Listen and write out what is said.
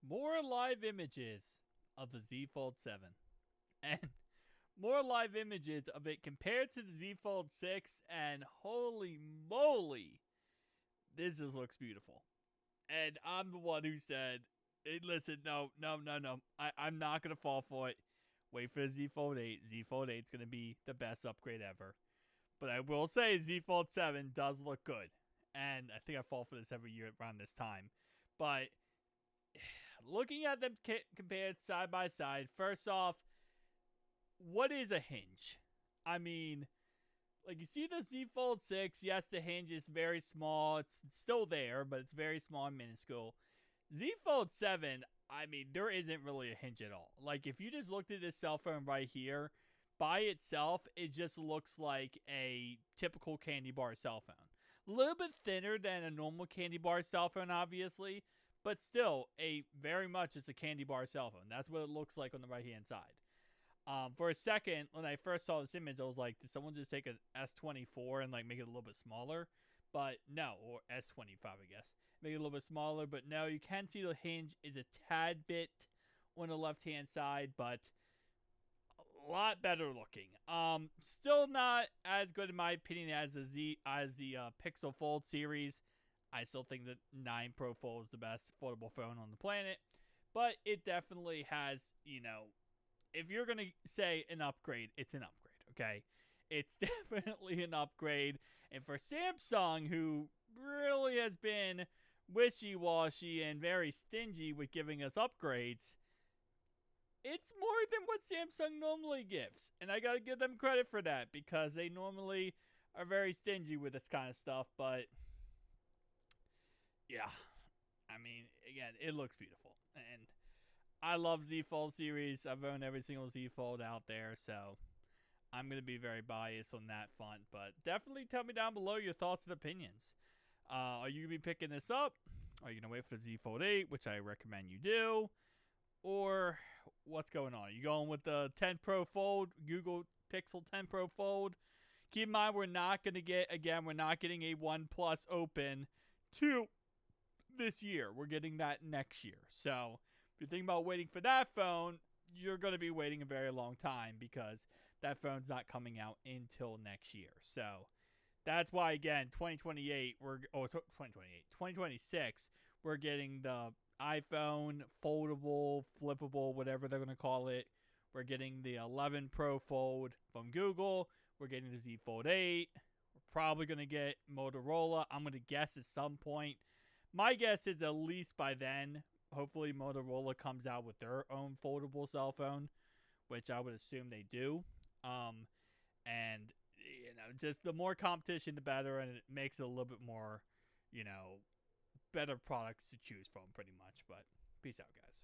more live images of the Z Fold 7. And more live images of it compared to the Z Fold 6. And holy moly, this just looks beautiful. And I'm the one who said, hey, listen, no. I'm not going to fall for it. Wait for the Z Fold 8. Z Fold 8 is going to be the best upgrade ever. But I will say Z Fold 7 does look good. And I think I fall for this every year around this time. But looking at them compared side by side, first off, what is a hinge? I mean, like you see the Z Fold 6, yes, the hinge is very small. It's still there, but it's very small and minuscule. Z Fold 7, I mean, there isn't really a hinge at all. Like, if you just looked at this cell phone right here, by itself, it just looks like a typical candy bar cell phone. A little bit thinner than a normal candy bar cell phone, obviously, but still, it's a candy bar cell phone. That's what it looks like on the right-hand side. For a second, when I first saw this image, I was like, did someone just take an S24 and like make it a little bit smaller? But no, or S25, I guess. Make it a little bit smaller, but no, you can see the hinge is a tad bit on the left-hand side, but a lot better looking. Still not as good in my opinion as the Pixel Fold series. I still think the 9 Pro Fold is the best foldable phone on the planet, but it definitely has, if you're going to say an upgrade, it's an upgrade, okay? It's definitely an upgrade. And for Samsung, who really has been wishy-washy and very stingy with giving us upgrades, it's more than what Samsung normally gives. And I got to give them credit for that because they normally are very stingy with this kind of stuff. But, yeah, I mean, again, it looks beautiful. And I love Z Fold series. I've owned every single Z Fold out there, so I'm going to be very biased on that front. But definitely tell me down below your thoughts and opinions. Are you going to be picking this up? Are you going to wait for the Z Fold 8, which I recommend you do? Or what's going on? Are you going with the 10 Pro Fold, Google Pixel 10 Pro Fold? Keep in mind, we're not getting a OnePlus Open 2 this year. We're getting that next year. So if you're thinking about waiting for that phone, you're going to be waiting a very long time because that phone's not coming out until next year. So that's why, again, 2026, we're getting the iPhone, foldable, flippable, whatever they're going to call it. We're getting the 11 Pro Fold from Google. We're getting the Z Fold 8. We're probably going to get Motorola. I'm going to guess at some point. My guess is at least by then, hopefully Motorola comes out with their own foldable cell phone, which I would assume they do. And, just the more competition, the better, and it makes it a little bit more, better products to choose from, pretty much. But peace out, guys.